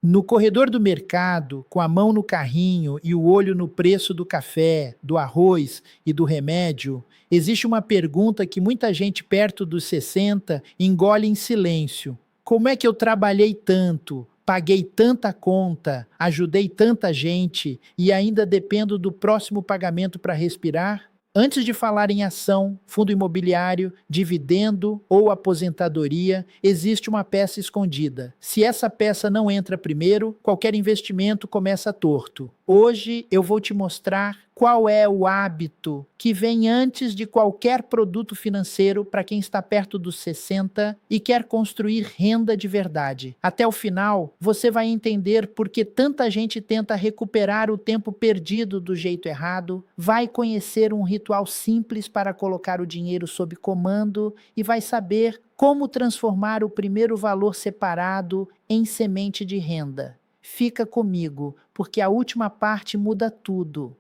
No corredor do mercado, com a mão no carrinho e o olho no preço do café, do arroz e do remédio, existe uma pergunta que muita gente perto dos 60 engole em silêncio. Como é que eu trabalhei tanto, paguei tanta conta, ajudei tanta gente e ainda dependo do próximo pagamento para respirar? Antes de falar em ação, fundo imobiliário, dividendo ou aposentadoria, existe uma peça escondida. Se essa peça não entra primeiro, qualquer investimento começa torto. Hoje eu vou te mostrar qual é o hábito que vem antes de qualquer produto financeiro para quem está perto dos 60 e quer construir renda de verdade. Até o final, você vai entender por que tanta gente tenta recuperar o tempo perdido do jeito errado, vai conhecer um ritual simples para colocar o dinheiro sob comando e vai saber como transformar o primeiro valor separado em semente de renda. Fica comigo, porque a última parte muda tudo.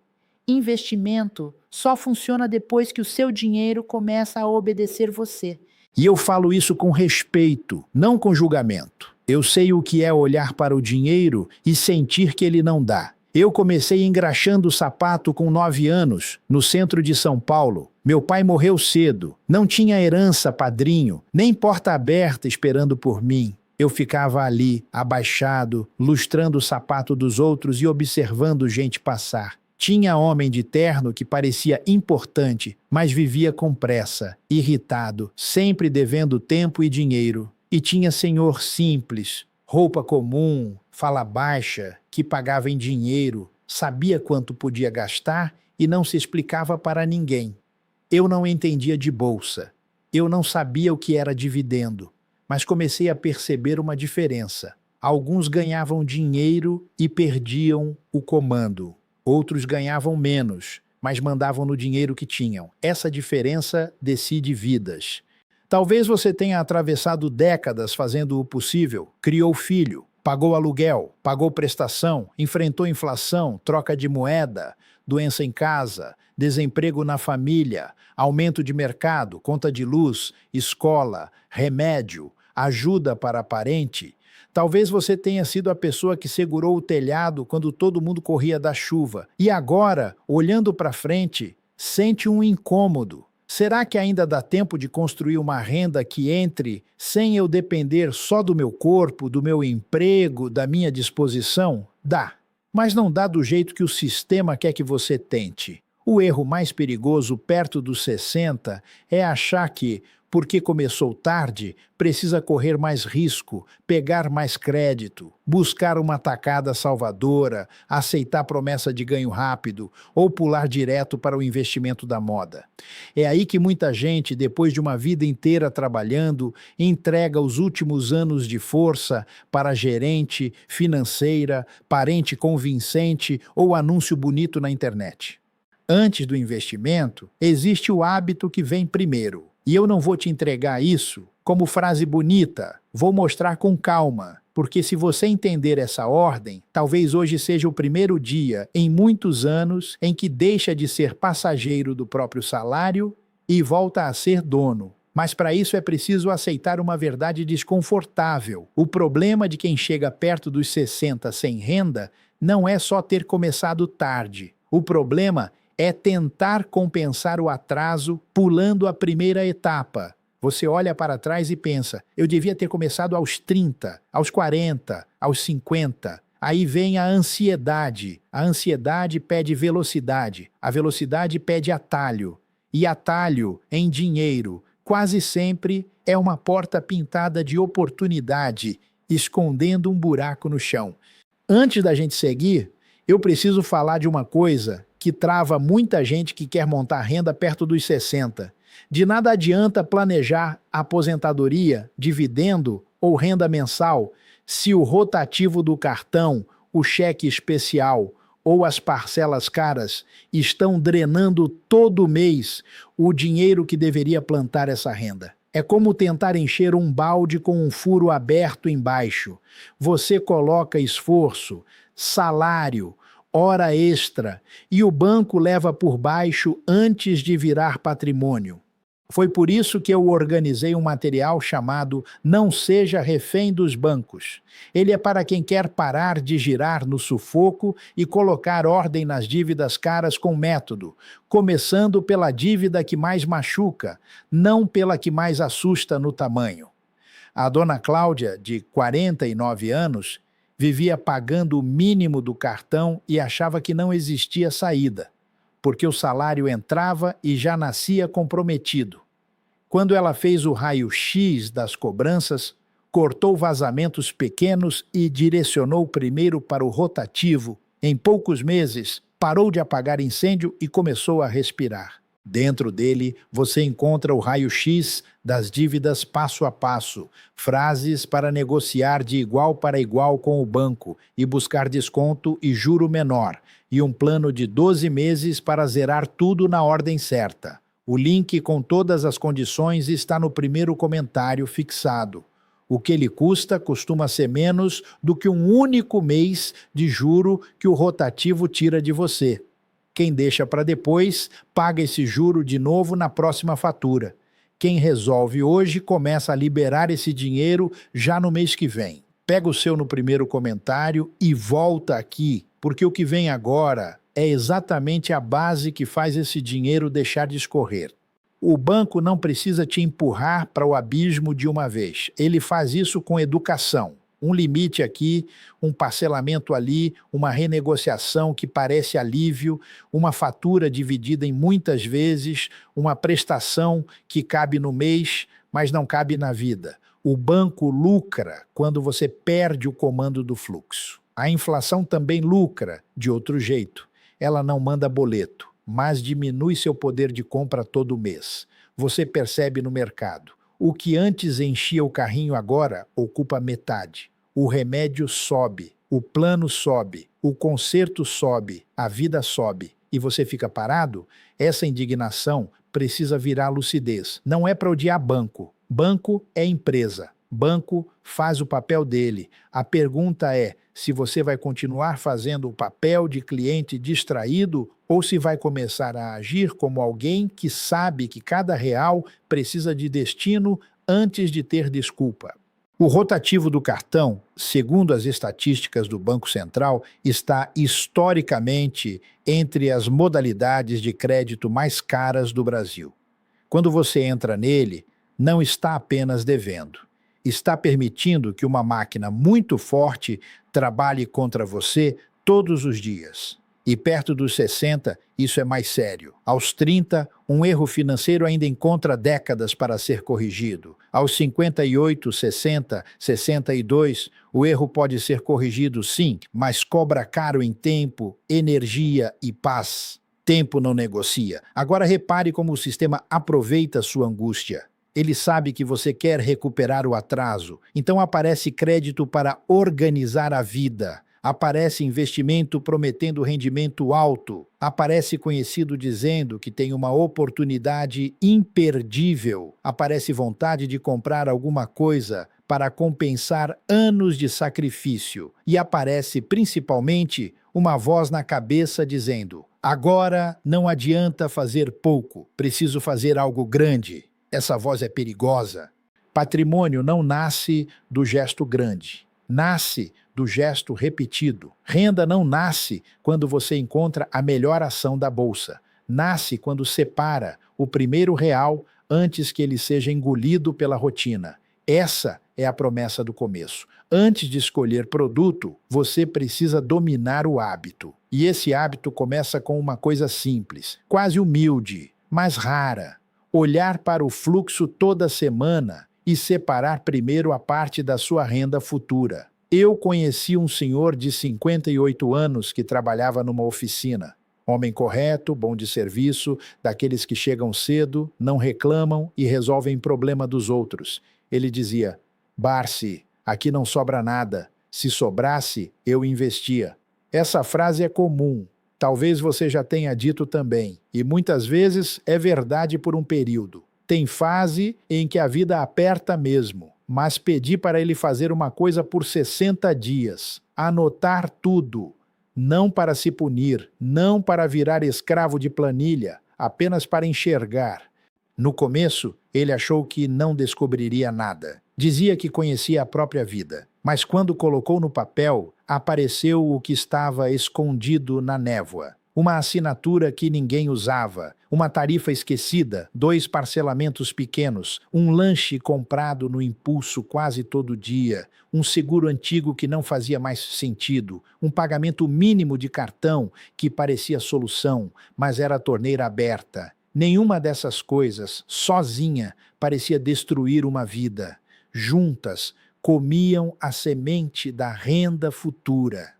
Investimento só funciona depois que o seu dinheiro começa a obedecer você. E eu falo isso com respeito, não com julgamento. Eu sei o que é olhar para o dinheiro e sentir que ele não dá. Eu comecei engraxando o sapato com 9 anos, no centro de São Paulo. Meu pai morreu cedo, não tinha herança, padrinho, nem porta aberta esperando por mim. Eu ficava ali, abaixado, lustrando o sapato dos outros e observando gente passar. Tinha homem de terno que parecia importante, mas vivia com pressa, irritado, sempre devendo tempo e dinheiro. E tinha senhor simples, roupa comum, fala baixa, que pagava em dinheiro, sabia quanto podia gastar e não se explicava para ninguém. Eu não entendia de bolsa. Eu não sabia o que era dividendo, mas comecei a perceber uma diferença. Alguns ganhavam dinheiro e perdiam o comando. Outros ganhavam menos, mas mandavam no dinheiro que tinham. Essa diferença decide vidas. Talvez você tenha atravessado décadas fazendo o possível, criou filho, pagou aluguel, pagou prestação, enfrentou inflação, troca de moeda, doença em casa, desemprego na família, aumento de mercado, conta de luz, escola, remédio, ajuda para parente. Talvez você tenha sido a pessoa que segurou o telhado quando todo mundo corria da chuva. E agora, olhando para frente, sente um incômodo. Será que ainda dá tempo de construir uma renda que entre sem eu depender só do meu corpo, do meu emprego, da minha disposição? Dá. Mas não dá do jeito que o sistema quer que você tente. O erro mais perigoso perto dos 60 é achar que, porque começou tarde, precisa correr mais risco, pegar mais crédito, buscar uma tacada salvadora, aceitar promessa de ganho rápido ou pular direto para o investimento da moda. É aí que muita gente, depois de uma vida inteira trabalhando, entrega os últimos anos de força para gerente, financeira, parente convincente ou anúncio bonito na internet. Antes do investimento, existe o hábito que vem primeiro. E eu não vou te entregar isso como frase bonita, vou mostrar com calma, porque se você entender essa ordem, talvez hoje seja o primeiro dia em muitos anos em que deixa de ser passageiro do próprio salário e volta a ser dono. Mas para isso é preciso aceitar uma verdade desconfortável. O problema de quem chega perto dos 60 sem renda não é só ter começado tarde. O problema é tentar compensar o atraso pulando a primeira etapa. Você olha para trás e pensa, eu devia ter começado aos 30, aos 40, aos 50. Aí vem a ansiedade. A ansiedade pede velocidade. A velocidade pede atalho. E atalho em dinheiro quase sempre é uma porta pintada de oportunidade, escondendo um buraco no chão. Antes da gente seguir, eu preciso falar de uma coisa que trava muita gente que quer montar renda perto dos 60. De nada adianta planejar aposentadoria, dividendo ou renda mensal se o rotativo do cartão, o cheque especial ou as parcelas caras estão drenando todo mês o dinheiro que deveria plantar essa renda. É como tentar encher um balde com um furo aberto embaixo. Você coloca esforço, salário, hora extra, e o banco leva por baixo antes de virar patrimônio. Foi por isso que eu organizei um material chamado Não Seja Refém dos Bancos. Ele é para quem quer parar de girar no sufoco e colocar ordem nas dívidas caras com método, começando pela dívida que mais machuca, não pela que mais assusta no tamanho. A dona Cláudia, de 49 anos, vivia pagando o mínimo do cartão e achava que não existia saída, porque o salário entrava e já nascia comprometido. Quando ela fez o raio-x das cobranças, cortou vazamentos pequenos e direcionou primeiro para o rotativo, em poucos meses, parou de apagar incêndio e começou a respirar. Dentro dele, você encontra o raio-x das dívidas passo a passo, frases para negociar de igual para igual com o banco e buscar desconto e juro menor, e um plano de 12 meses para zerar tudo na ordem certa. O link com todas as condições está no primeiro comentário fixado. O que ele custa costuma ser menos do que um único mês de juro que o rotativo tira de você. Quem deixa para depois, paga esse juro de novo na próxima fatura. Quem resolve hoje começa a liberar esse dinheiro já no mês que vem. Pega o seu no primeiro comentário e volta aqui, porque o que vem agora é exatamente a base que faz esse dinheiro deixar de escorrer. O banco não precisa te empurrar para o abismo de uma vez. Ele faz isso com educação. Um limite aqui, um parcelamento ali, uma renegociação que parece alívio, uma fatura dividida em muitas vezes, uma prestação que cabe no mês, mas não cabe na vida. O banco lucra quando você perde o comando do fluxo. A inflação também lucra de outro jeito. Ela não manda boleto, mas diminui seu poder de compra todo mês. Você percebe no mercado. O que antes enchia o carrinho agora ocupa metade. O remédio sobe, o plano sobe, o conserto sobe, a vida sobe e você fica parado? Essa indignação precisa virar lucidez. Não é para odiar banco. Banco é empresa. Banco faz o papel dele. A pergunta é se você vai continuar fazendo o papel de cliente distraído ou se vai começar a agir como alguém que sabe que cada real precisa de destino antes de ter desculpa. O rotativo do cartão, segundo as estatísticas do Banco Central, está historicamente entre as modalidades de crédito mais caras do Brasil. Quando você entra nele, não está apenas devendo. Está permitindo que uma máquina muito forte trabalhe contra você todos os dias. E perto dos 60, isso é mais sério. Aos 30, um erro financeiro ainda encontra décadas para ser corrigido. Aos 58, 60, 62, o erro pode ser corrigido sim, mas cobra caro em tempo, energia e paz. Tempo não negocia. Agora repare como o sistema aproveita sua angústia. Ele sabe que você quer recuperar o atraso, então aparece crédito para organizar a vida. Aparece investimento prometendo rendimento alto. Aparece conhecido dizendo que tem uma oportunidade imperdível. Aparece vontade de comprar alguma coisa para compensar anos de sacrifício. E aparece principalmente uma voz na cabeça dizendo: agora não adianta fazer pouco, preciso fazer algo grande. Essa voz é perigosa. Patrimônio não nasce do gesto grande. Nasce do gesto repetido. Renda não nasce quando você encontra a melhor ação da bolsa. Nasce quando separa o primeiro real antes que ele seja engolido pela rotina. Essa é a promessa do começo. Antes de escolher produto, você precisa dominar o hábito. E esse hábito começa com uma coisa simples, quase humilde, mas rara. Olhar para o fluxo toda semana e separar primeiro a parte da sua renda futura. Eu conheci um senhor de 58 anos que trabalhava numa oficina. Homem correto, bom de serviço, daqueles que chegam cedo, não reclamam e resolvem problema dos outros. Ele dizia: Barsi, aqui não sobra nada. Se sobrasse, eu investia. Essa frase é comum. Talvez você já tenha dito também, e muitas vezes é verdade por um período. Tem fase em que a vida aperta mesmo, mas pedir para ele fazer uma coisa por 60 dias, anotar tudo, não para se punir, não para virar escravo de planilha, apenas para enxergar. No começo, ele achou que não descobriria nada. Dizia que conhecia a própria vida, mas quando colocou no papel, apareceu o que estava escondido na névoa. Uma assinatura que ninguém usava, uma tarifa esquecida, 2 parcelamentos pequenos, um lanche comprado no impulso quase todo dia, um seguro antigo que não fazia mais sentido, um pagamento mínimo de cartão que parecia solução, mas era a torneira aberta. Nenhuma dessas coisas, sozinha, parecia destruir uma vida. Juntas, comiam a semente da renda futura.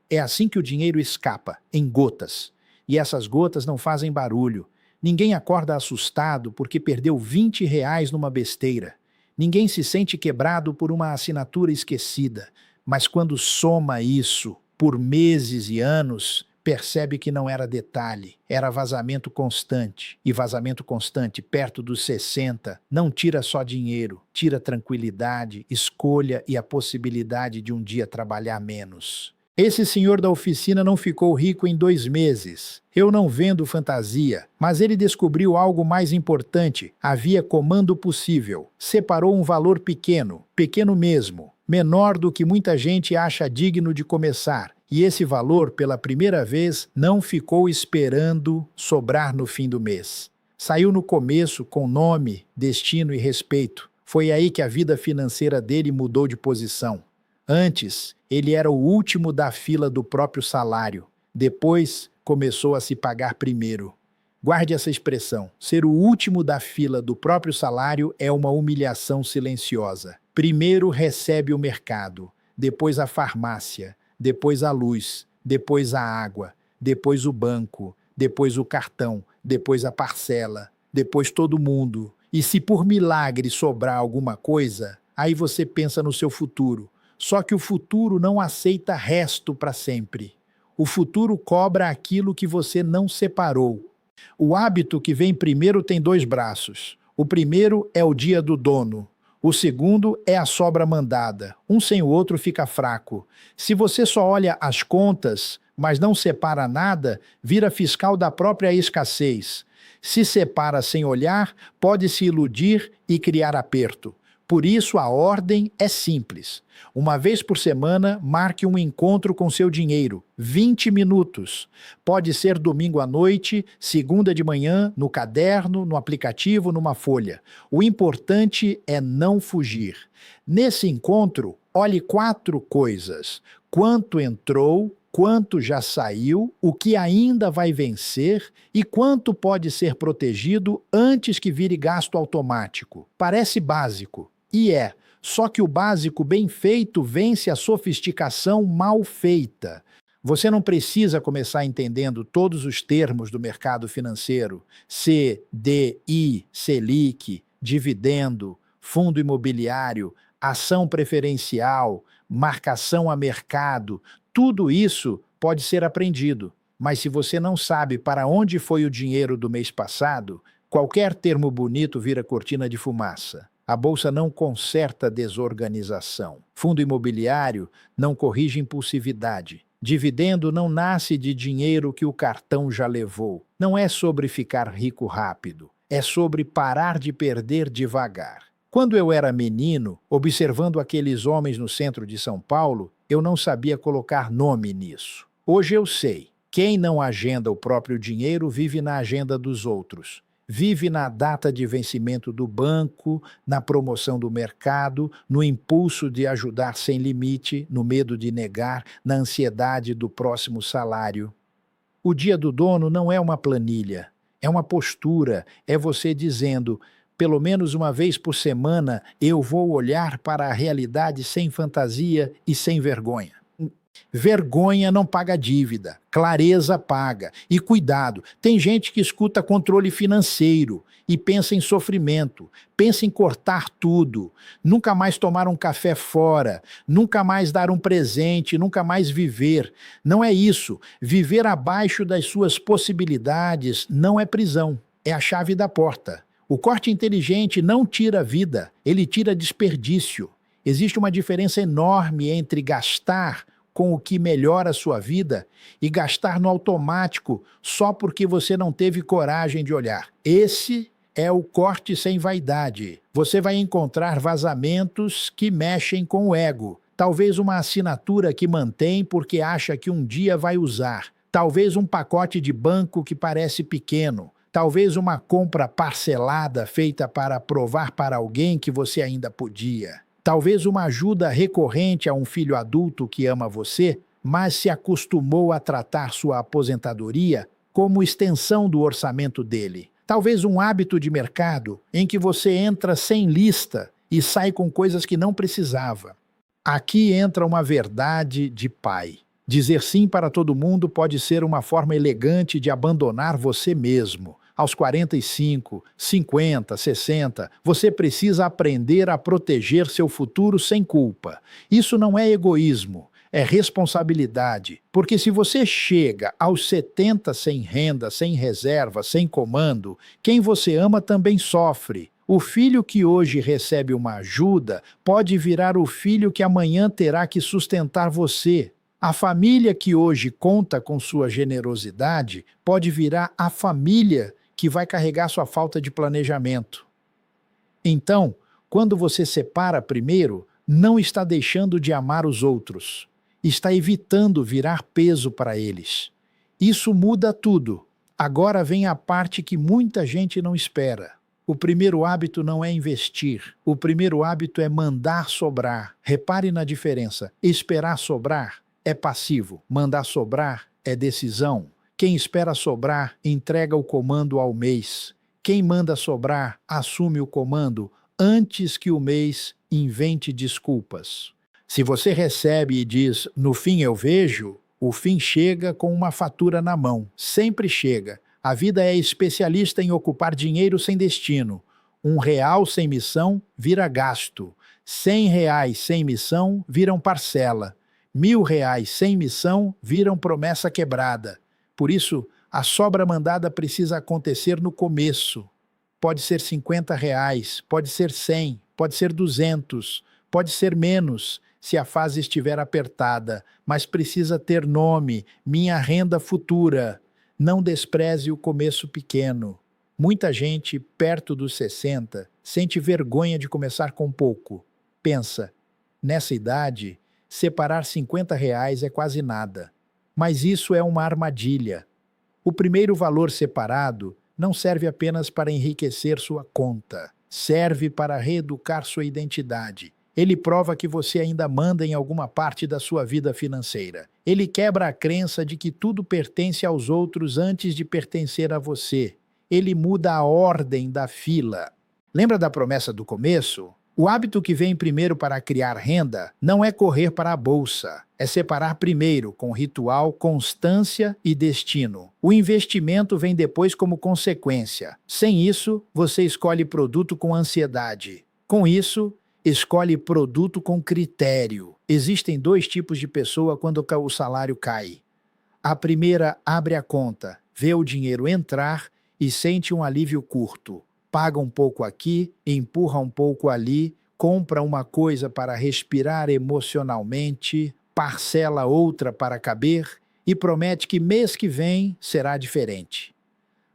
É assim que o dinheiro escapa, em gotas. E essas gotas não fazem barulho. Ninguém acorda assustado porque perdeu R$ 20 numa besteira. Ninguém se sente quebrado por uma assinatura esquecida. Mas quando soma isso por meses e anos, percebe que não era detalhe, era vazamento constante. E vazamento constante, perto dos 60, não tira só dinheiro, tira tranquilidade, escolha e a possibilidade de um dia trabalhar menos. Esse senhor da oficina não ficou rico em 2 meses. Eu não vendo fantasia, mas ele descobriu algo mais importante. Havia comando possível. Separou um valor pequeno, pequeno mesmo, menor do que muita gente acha digno de começar. E esse valor, pela primeira vez, não ficou esperando sobrar no fim do mês. Saiu no começo com nome, destino e respeito. Foi aí que a vida financeira dele mudou de posição. Antes, ele era o último da fila do próprio salário. Depois, começou a se pagar primeiro. Guarde essa expressão. Ser o último da fila do próprio salário é uma humilhação silenciosa. Primeiro recebe o mercado, depois a farmácia, depois a luz, depois a água, depois o banco, depois o cartão, depois a parcela, depois todo mundo. E se por milagre sobrar alguma coisa, aí você pensa no seu futuro. Só que o futuro não aceita resto para sempre. O futuro cobra aquilo que você não separou. O hábito que vem primeiro tem 2 braços. O primeiro é o dia do dono. O segundo é a sobra mandada. Um sem o outro fica fraco. Se você só olha as contas, mas não separa nada, vira fiscal da própria escassez. Se separa sem olhar, pode se iludir e criar aperto. Por isso, a ordem é simples. Uma vez por semana, marque um encontro com seu dinheiro. 20 minutos. Pode ser domingo à noite, segunda de manhã, no caderno, no aplicativo, numa folha. O importante é não fugir. Nesse encontro, olhe 4 coisas. Quanto entrou, quanto já saiu, o que ainda vai vencer e quanto pode ser protegido antes que vire gasto automático. Parece básico. E é, só que o básico bem feito vence a sofisticação mal feita. Você não precisa começar entendendo todos os termos do mercado financeiro, CDI, Selic, dividendo, fundo imobiliário, ação preferencial, marcação a mercado, tudo isso pode ser aprendido. Mas se você não sabe para onde foi o dinheiro do mês passado, qualquer termo bonito vira cortina de fumaça. A bolsa não conserta desorganização. Fundo imobiliário não corrige impulsividade. Dividendo não nasce de dinheiro que o cartão já levou. Não é sobre ficar rico rápido. É sobre parar de perder devagar. Quando eu era menino, observando aqueles homens no centro de São Paulo, eu não sabia colocar nome nisso. Hoje eu sei. Quem não agenda o próprio dinheiro vive na agenda dos outros. Vive na data de vencimento do banco, na promoção do mercado, no impulso de ajudar sem limite, no medo de negar, na ansiedade do próximo salário. O dia do dono não é uma planilha, é uma postura, é você dizendo, pelo menos uma vez por semana, eu vou olhar para a realidade sem fantasia e sem vergonha. Vergonha não paga dívida, clareza paga. E cuidado, tem gente que escuta controle financeiro e pensa em sofrimento, pensa em cortar tudo, nunca mais tomar um café fora, nunca mais dar um presente, nunca mais viver. Não é isso. Viver abaixo das suas possibilidades não é prisão, é a chave da porta. O corte inteligente não tira vida, ele tira desperdício. Existe uma diferença enorme entre gastar com o que melhora a sua vida e gastar no automático só porque você não teve coragem de olhar. Esse é o corte sem vaidade. Você vai encontrar vazamentos que mexem com o ego. Talvez uma assinatura que mantém porque acha que um dia vai usar. Talvez um pacote de banco que parece pequeno. Talvez uma compra parcelada feita para provar para alguém que você ainda podia. Talvez uma ajuda recorrente a um filho adulto que ama você, mas se acostumou a tratar sua aposentadoria como extensão do orçamento dele. Talvez um hábito de mercado em que você entra sem lista e sai com coisas que não precisava. Aqui entra uma verdade de pai. Dizer sim para todo mundo pode ser uma forma elegante de abandonar você mesmo. Aos 45, 50, 60, você precisa aprender a proteger seu futuro sem culpa. Isso não é egoísmo, é responsabilidade. Porque se você chega aos 70 sem renda, sem reserva, sem comando, quem você ama também sofre. O filho que hoje recebe uma ajuda pode virar o filho que amanhã terá que sustentar você. A família que hoje conta com sua generosidade pode virar a família que vai carregar sua falta de planejamento. Então, quando você separa primeiro, não está deixando de amar os outros. Está evitando virar peso para eles. Isso muda tudo. Agora vem a parte que muita gente não espera. O primeiro hábito não é investir. O primeiro hábito é mandar sobrar. Repare na diferença. Esperar sobrar é passivo. Mandar sobrar é decisão. Quem espera sobrar, entrega o comando ao mês. Quem manda sobrar, assume o comando antes que o mês invente desculpas. Se você recebe e diz, no fim eu vejo, o fim chega com uma fatura na mão. Sempre chega. A vida é especialista em ocupar dinheiro sem destino. R$ 1 sem missão vira gasto. R$ 100 sem missão viram parcela. R$ 1.000 sem missão viram promessa quebrada. Por isso, a sobra mandada precisa acontecer no começo. Pode ser R$ 50, pode ser 100, pode ser 200, pode ser menos, se a fase estiver apertada, mas precisa ter nome, minha renda futura. Não despreze o começo pequeno. Muita gente, perto dos 60, sente vergonha de começar com pouco. Pensa, nessa idade, separar R$ 50 é quase nada. Mas isso é uma armadilha. O primeiro valor separado não serve apenas para enriquecer sua conta. Serve para reeducar sua identidade. Ele prova que você ainda manda em alguma parte da sua vida financeira. Ele quebra a crença de que tudo pertence aos outros antes de pertencer a você. Ele muda a ordem da fila. Lembra da promessa do começo? O hábito que vem primeiro para criar renda não é correr para a bolsa, é separar primeiro com ritual, constância e destino. O investimento vem depois como consequência. Sem isso, você escolhe produto com ansiedade. Com isso, escolhe produto com critério. Existem 2 tipos de pessoa quando o salário cai. A primeira abre a conta, vê o dinheiro entrar e sente um alívio curto. Paga um pouco aqui, empurra um pouco ali, compra uma coisa para respirar emocionalmente, parcela outra para caber e promete que mês que vem será diferente.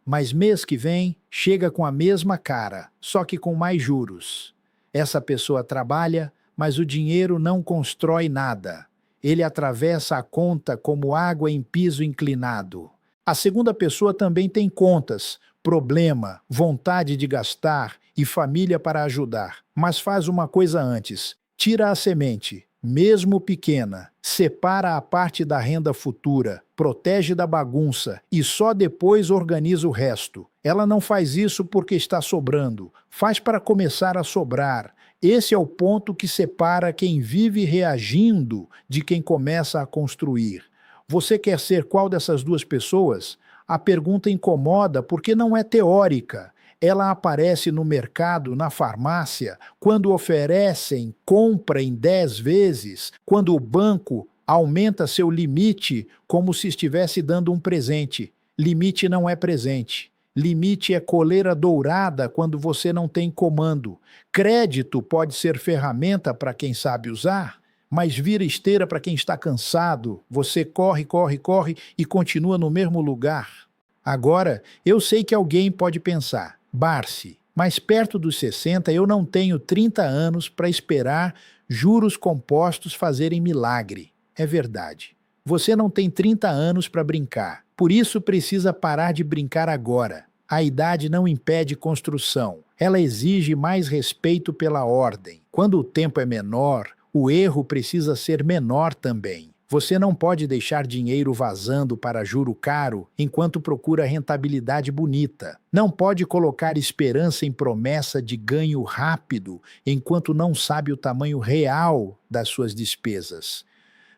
Mas mês que vem chega com a mesma cara, só que com mais juros. Essa pessoa trabalha, mas o dinheiro não constrói nada. Ele atravessa a conta como água em piso inclinado. A segunda pessoa também tem contas, problema, vontade de gastar e família para ajudar. Mas faz uma coisa antes. Tira a semente, mesmo pequena, separa a parte da renda futura, protege da bagunça e só depois organiza o resto. Ela não faz isso porque está sobrando, faz para começar a sobrar. Esse é o ponto que separa quem vive reagindo de quem começa a construir. Você quer ser qual dessas 2 pessoas? A pergunta incomoda porque não é teórica. Ela aparece no mercado, na farmácia, quando oferecem compra em 10 vezes, quando o banco aumenta seu limite como se estivesse dando um presente. Limite não é presente. Limite é coleira dourada quando você não tem comando. Crédito pode ser ferramenta para quem sabe usar, mas vira esteira para quem está cansado. Você corre, corre, corre e continua no mesmo lugar. Agora, eu sei que alguém pode pensar, Barsi, mas perto dos 60 eu não tenho 30 anos para esperar juros compostos fazerem milagre. É verdade. Você não tem 30 anos para brincar. Por isso precisa parar de brincar agora. A idade não impede construção. Ela exige mais respeito pela ordem. Quando o tempo é menor, o erro precisa ser menor também. Você não pode deixar dinheiro vazando para juro caro enquanto procura rentabilidade bonita. Não pode colocar esperança em promessa de ganho rápido enquanto não sabe o tamanho real das suas despesas.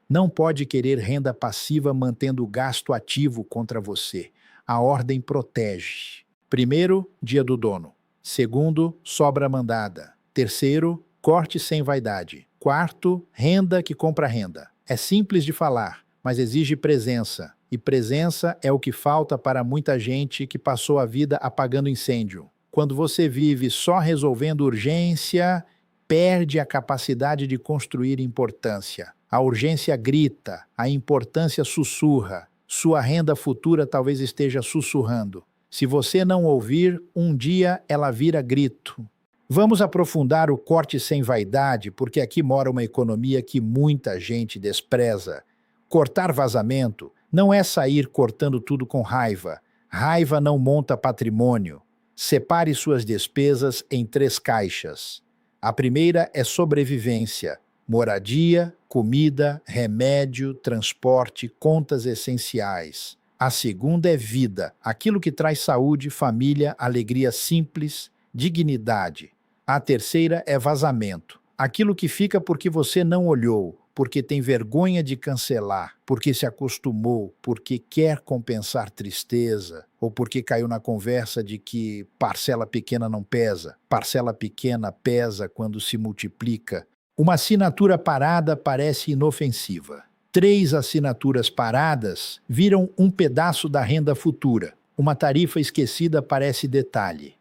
Não pode querer renda passiva mantendo o gasto ativo contra você. A ordem protege. Primeiro, dia do dono. Segundo, sobra mandada. Terceiro, corte sem vaidade. Quarto, renda que compra renda. É simples de falar, mas exige presença. E presença é o que falta para muita gente que passou a vida apagando incêndio. Quando você vive só resolvendo urgência, perde a capacidade de construir importância. A urgência grita, a importância sussurra. Sua renda futura talvez esteja sussurrando. Se você não ouvir, um dia ela vira grito. Vamos aprofundar o corte sem vaidade, porque aqui mora uma economia que muita gente despreza. Cortar vazamento não é sair cortando tudo com raiva. Raiva não monta patrimônio. Separe suas despesas em 3 caixas. A primeira é sobrevivência. Moradia, comida, remédio, transporte, contas essenciais. A segunda é vida, aquilo que traz saúde, família, alegria simples, dignidade. A terceira é vazamento, aquilo que fica porque você não olhou, porque tem vergonha de cancelar, porque se acostumou, porque quer compensar tristeza, ou porque caiu na conversa de que parcela pequena não pesa. Parcela pequena pesa quando se multiplica. Uma assinatura parada parece inofensiva. 3 assinaturas paradas viram um pedaço da renda futura. Uma tarifa esquecida parece detalhe.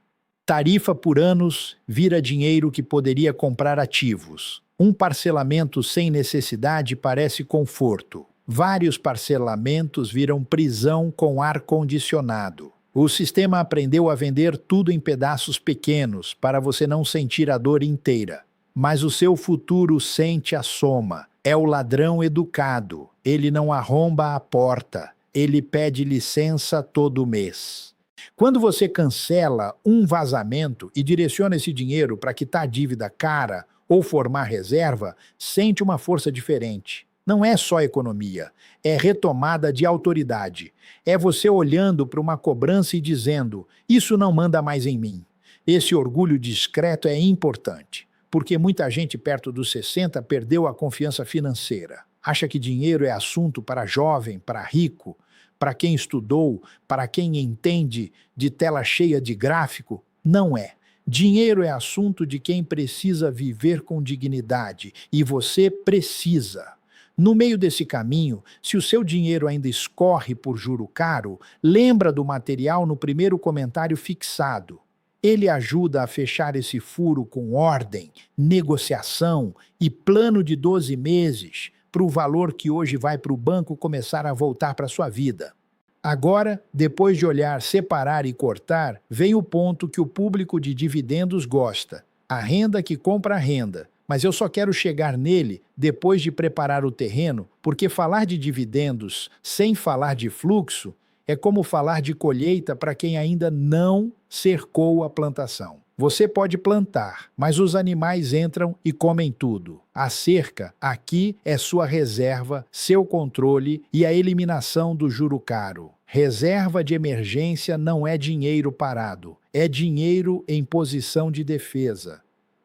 Tarifa por anos vira dinheiro que poderia comprar ativos. Um parcelamento sem necessidade parece conforto. Vários parcelamentos viram prisão com ar-condicionado. O sistema aprendeu a vender tudo em pedaços pequenos para você não sentir a dor inteira. Mas o seu futuro sente a soma. É o ladrão educado. Ele não arromba a porta. Ele pede licença todo mês. Quando você cancela um vazamento e direciona esse dinheiro para quitar dívida cara ou formar reserva, sente uma força diferente. Não é só economia, é retomada de autoridade. É você olhando para uma cobrança e dizendo: isso não manda mais em mim. Esse orgulho discreto é importante, porque muita gente perto dos 60 perdeu a confiança financeira. Acha que dinheiro é assunto para jovem, para rico, para quem estudou, para quem entende de tela cheia de gráfico. Não é. Dinheiro é assunto de quem precisa viver com dignidade, e você precisa. No meio desse caminho, se o seu dinheiro ainda escorre por juro caro, lembra do material no primeiro comentário fixado. Ele ajuda a fechar esse furo com ordem, negociação e plano de 12 meses para o valor que hoje vai para o banco começar a voltar para a sua vida. Agora, depois de olhar, separar e cortar, vem o ponto que o público de dividendos gosta: a renda que compra a renda. Mas eu só quero chegar nele depois de preparar o terreno, porque falar de dividendos sem falar de fluxo é como falar de colheita para quem ainda não cercou a plantação. Você pode plantar, mas os animais entram e comem tudo. A cerca aqui é sua reserva, seu controle e a eliminação do juro caro. Reserva de emergência não é dinheiro parado, é dinheiro em posição de defesa.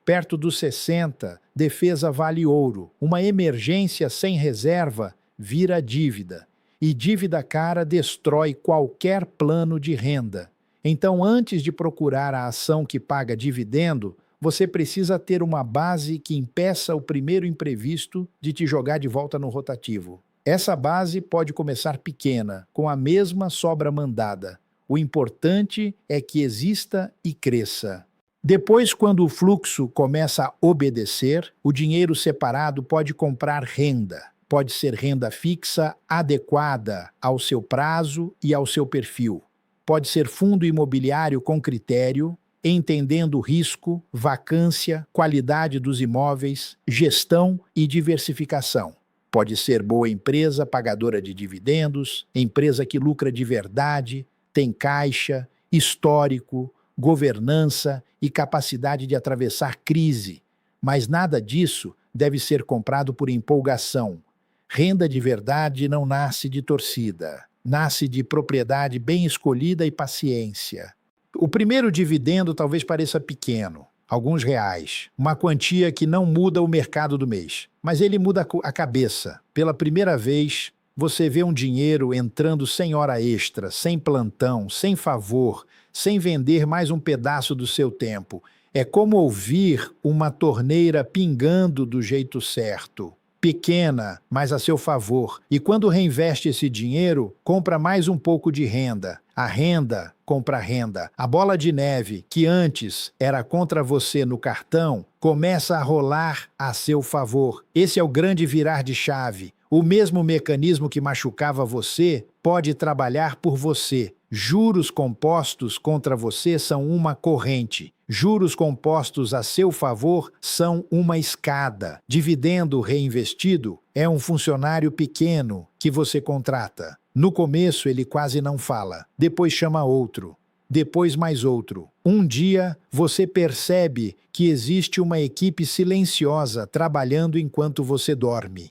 Perto dos 60, defesa vale ouro. Uma emergência sem reserva vira dívida. E dívida cara destrói qualquer plano de renda. Então, antes de procurar a ação que paga dividendo, você precisa ter uma base que impeça o primeiro imprevisto de te jogar de volta no rotativo. Essa base pode começar pequena, com a mesma sobra mandada. O importante é que exista e cresça. Depois, quando o fluxo começa a obedecer, o dinheiro separado pode comprar renda. Pode ser renda fixa adequada ao seu prazo e ao seu perfil. Pode ser fundo imobiliário com critério, entendendo o risco, vacância, qualidade dos imóveis, gestão e diversificação. Pode ser boa empresa, pagadora de dividendos, empresa que lucra de verdade, tem caixa, histórico, governança e capacidade de atravessar crise. Mas nada disso deve ser comprado por empolgação. Renda de verdade não nasce de torcida, nasce de propriedade bem escolhida e paciência. O primeiro dividendo talvez pareça pequeno, alguns reais, uma quantia que não muda o mercado do mês, mas ele muda a cabeça. Pela primeira vez, você vê um dinheiro entrando sem hora extra, sem plantão, sem favor, sem vender mais um pedaço do seu tempo. É como ouvir uma torneira pingando do jeito certo. Pequena, mas a seu favor. E quando reinveste esse dinheiro, compra mais um pouco de renda. A renda compra renda. A bola de neve, que antes era contra você no cartão, começa a rolar a seu favor. Esse é o grande virar de chave. O mesmo mecanismo que machucava você pode trabalhar por você. Juros compostos contra você são uma corrente. Juros compostos a seu favor são uma escada. Dividendo reinvestido é um funcionário pequeno que você contrata. No começo ele quase não fala, depois chama outro, depois mais outro. Um dia você percebe que existe uma equipe silenciosa trabalhando enquanto você dorme.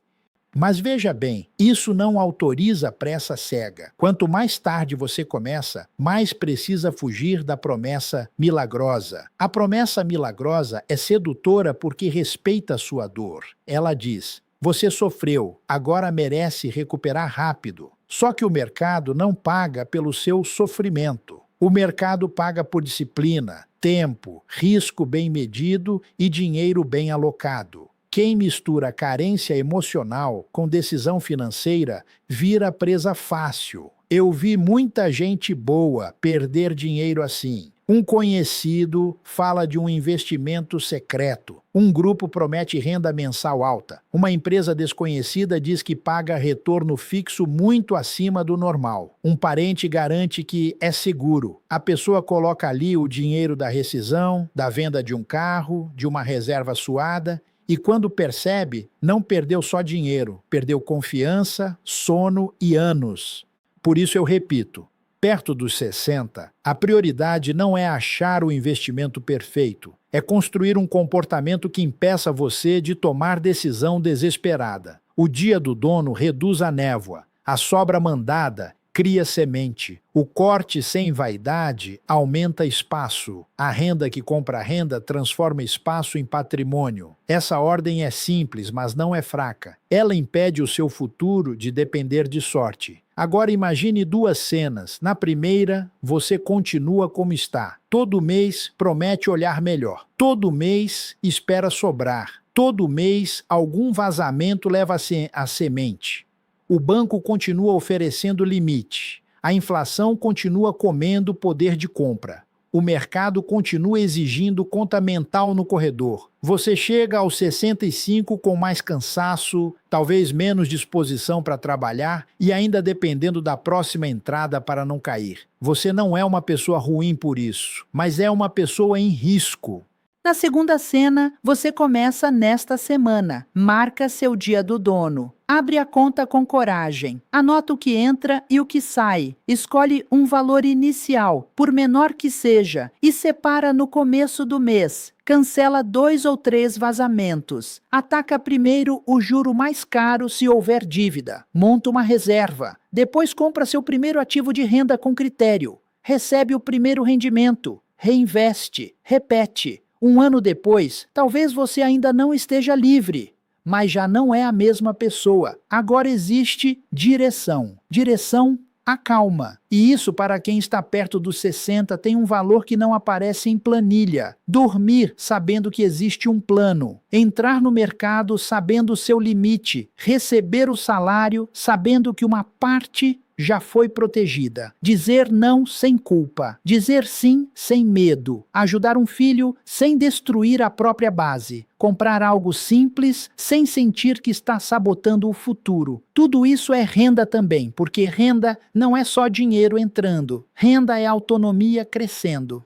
Mas veja bem, isso não autoriza pressa cega. Quanto mais tarde você começa, mais precisa fugir da promessa milagrosa. A promessa milagrosa é sedutora porque respeita a sua dor. Ela diz: você sofreu, agora merece recuperar rápido. Só que o mercado não paga pelo seu sofrimento. O mercado paga por disciplina, tempo, risco bem medido e dinheiro bem alocado. Quem mistura carência emocional com decisão financeira vira presa fácil. Eu vi muita gente boa perder dinheiro assim. Um conhecido fala de um investimento secreto. Um grupo promete renda mensal alta. Uma empresa desconhecida diz que paga retorno fixo muito acima do normal. Um parente garante que é seguro. A pessoa coloca ali o dinheiro da rescisão, da venda de um carro, de uma reserva suada. E quando percebe, não perdeu só dinheiro, perdeu confiança, sono e anos. Por isso eu repito, perto dos 60, a prioridade não é achar o investimento perfeito, é construir um comportamento que impeça você de tomar decisão desesperada. O dia do dono reduz a névoa, a sobra mandada cria semente. O corte sem vaidade aumenta espaço. A renda que compra renda transforma espaço em patrimônio. Essa ordem é simples, mas não é fraca. Ela impede o seu futuro de depender de sorte. Agora imagine duas cenas. Na primeira, você continua como está. Todo mês promete olhar melhor. Todo mês espera sobrar. Todo mês algum vazamento leva a semente. O banco continua oferecendo limite. A inflação continua comendo poder de compra. O mercado continua exigindo conta mental no corredor. Você chega aos 65 com mais cansaço, talvez menos disposição para trabalhar e ainda dependendo da próxima entrada para não cair. Você não é uma pessoa ruim por isso, mas é uma pessoa em risco. Na segunda cena, você começa nesta semana. Marca seu dia do dono. Abre a conta com coragem. Anota o que entra e o que sai. Escolhe um valor inicial, por menor que seja, e separa no começo do mês. Cancela 2 ou 3 vazamentos. Ataca primeiro o juro mais caro se houver dívida. Monta uma reserva. Depois compra seu primeiro ativo de renda com critério. Recebe o primeiro rendimento. Reinveste. Repete. Um ano depois, talvez você ainda não esteja livre, mas já não é a mesma pessoa. Agora existe direção. Direção acalma. E isso, para quem está perto dos 60, tem um valor que não aparece em planilha. Dormir sabendo que existe um plano. Entrar no mercado sabendo o seu limite. Receber o salário sabendo que uma parte já foi protegida. Dizer não sem culpa. Dizer sim sem medo. Ajudar um filho sem destruir a própria base. Comprar algo simples sem sentir que está sabotando o futuro. Tudo isso é renda também, porque renda não é só dinheiro entrando. Renda é autonomia crescendo.